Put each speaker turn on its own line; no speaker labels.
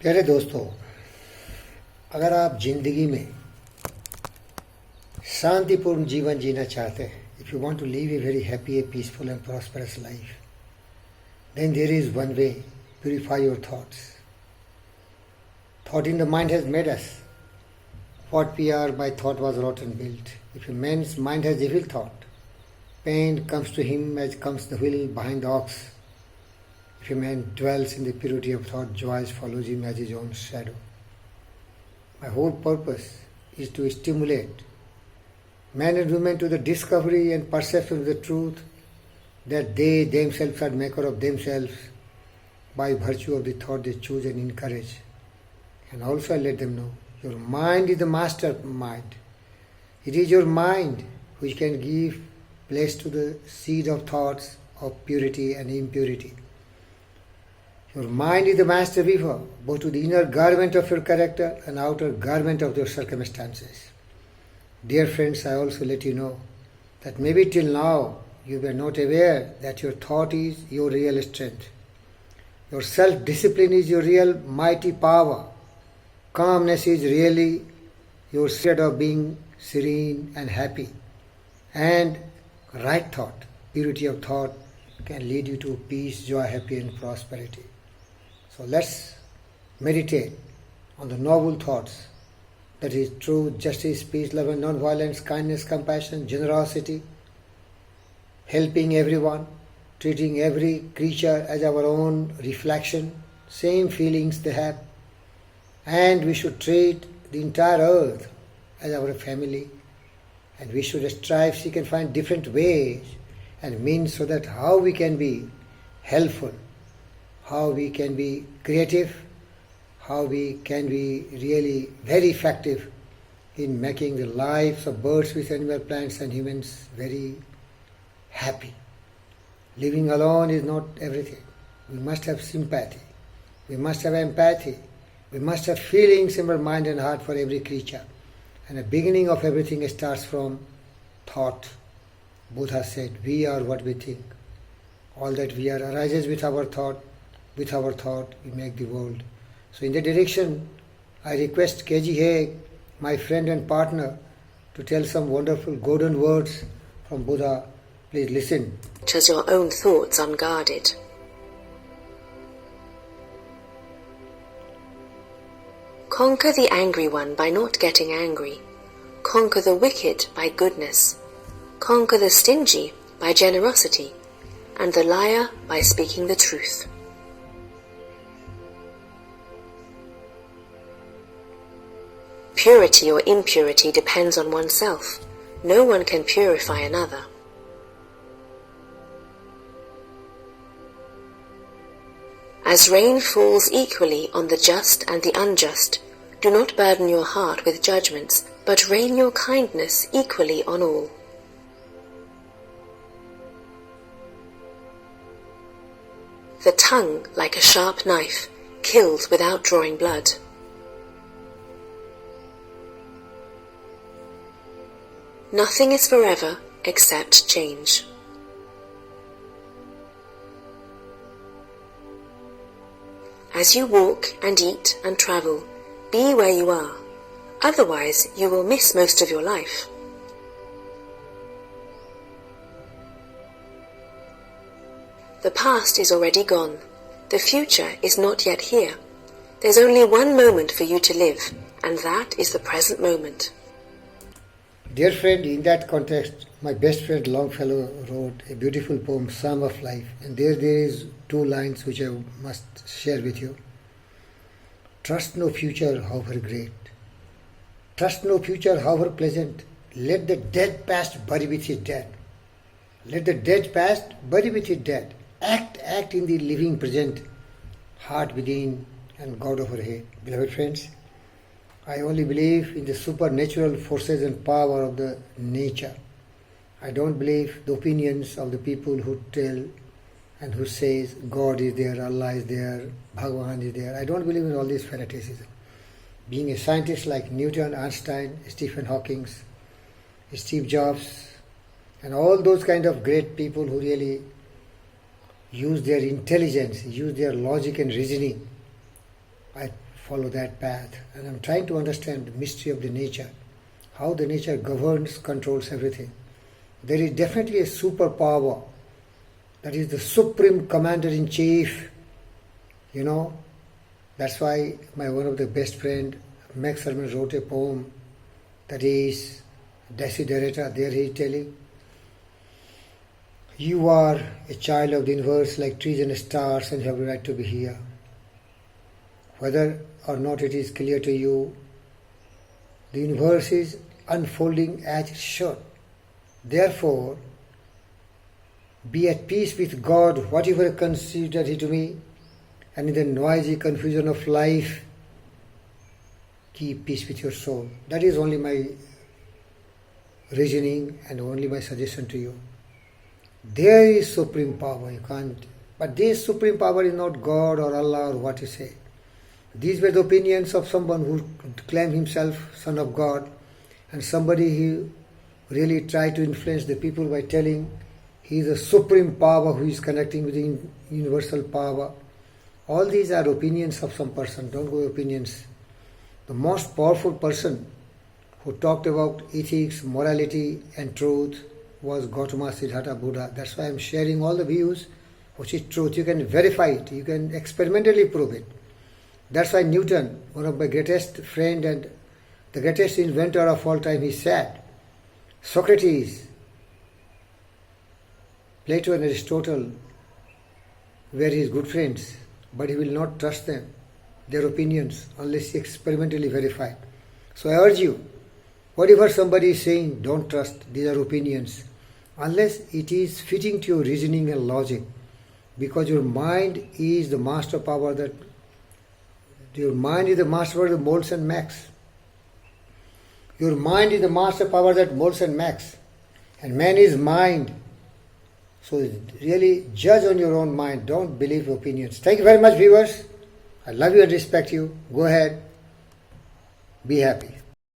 प्यारे दोस्तों, अगर आप जिंदगी में शांतिपूर्ण जीवन जीना चाहते हैं, if you want to live a very happy, peaceful and prosperous life, then there is one way: purify your thoughts. Thought in the mind has made us. What we are by thought was wrought and built. If a man's mind has evil thought, pain comes to him as comes the wheel behind the ox. If a man dwells in the purity of thought, joy follows him as his own shadow. My whole purpose is to stimulate men and women to the discovery and perception of the truth that they themselves are maker of themselves by virtue of the thought they choose and encourage. And also I let them know, your mind is the master mind. It is your mind which can give place to the seed of thoughts of purity and impurity. Your mind is the master weaver, both to the inner garment of your character and outer garment of your circumstances. Dear friends, I also let you know that maybe till now you were not aware that your thought is your real strength. Your self-discipline is your real mighty power. Calmness is really your state of being serene and happy. And right thought, purity of thought can lead you to peace, joy, happy and prosperity. So let's meditate on the noble thoughts, that is truth, justice, peace, love and non-violence, kindness, compassion, generosity, helping everyone, treating every creature as our own reflection, same feelings they have, and we should treat the entire earth as our family, and we should strive, seek and find different ways and means so that how we can be helpful, how we can be creative, how we can be really very effective in making the lives of birds, fish, animal, plants and humans very happy. Living alone is not everything. We must have sympathy. We must have empathy. We must have feelings in our mind and heart for every creature. And the beginning of everything starts from thought. Buddha said, we are what we think. All that we are arises with our thought. With our thought, we make the world. So in that direction, I request KG Haig, my friend and partner, to tell some wonderful golden words from Buddha. Please listen.
As your own thoughts unguarded. Conquer the angry one by not getting angry. Conquer the wicked by goodness. Conquer the stingy by generosity. And the liar by speaking the truth. Purity or impurity depends on oneself. No one can purify another. As rain falls equally on the just and the unjust, do not burden your heart with judgments, but rain your kindness equally on all. The tongue, like a sharp knife, kills without drawing blood. Nothing is forever except change. As you walk and eat and travel, be where you are. Otherwise, you will miss most of your life. The past is already gone. The future is not yet here. There's only one moment for you to live, and that is the present moment.
Dear friend, in that context, my best friend Longfellow wrote a beautiful poem, Psalm of Life, and there is two lines which I must share with you. Trust no future, however great. Trust no future, however pleasant. Let the dead past bury with its dead. Let the dead past bury with its dead. Act in the living present, heart within and God overhead. Beloved friends, I only believe in the supernatural forces and power of the nature. I don't believe the opinions of the people who tell and who says God is there, Allah is there, Bhagavan is there. I don't believe in all this fanaticism. Being a scientist like Newton, Einstein, Stephen Hawking, Steve Jobs, and all those kind of great people who really use their intelligence, use their logic and reasoning, I follow that path. And I'm trying to understand the mystery of the nature, how the nature governs, controls everything. There is definitely a superpower, that is the supreme commander-in-chief. That's why my one of the best friend, Max Herman, wrote a poem that is Desiderata. There he is telling, you are a child of the universe like trees and stars, and you have the right to be here. Whether or not it is clear to you, the universe is unfolding as it should. Therefore, be at peace with God, whatever consider He to me, and in the noisy confusion of life, keep peace with your soul. That is only my reasoning and only my suggestion to you. There is supreme power, you can't. But this supreme power is not God or Allah or what you say. These were the opinions of someone who claimed himself Son of God, and somebody who really tried to influence the people by telling he is a supreme power who is connecting with the universal power. All these are opinions of some person, don't go opinions. The most powerful person who talked about ethics, morality and truth was Gautama Siddhartha Buddha. That's why I'm sharing all the views which is truth. You can verify it, you can experimentally prove it. That's why Newton, one of my greatest friend and the greatest inventor of all time, he said, Socrates, Plato and Aristotle were his good friends, but he will not trust them, their opinions, unless he experimentally verified. So I urge you, whatever somebody is saying, don't trust. These are opinions, unless it is fitting to your reasoning and logic, because your mind is the master power that molds and makes. Your mind is the master power that molds and makes. And man is mind. So really judge on your own mind. Don't believe opinions. Thank you very much, viewers. I love you and respect you. Go ahead. Be happy.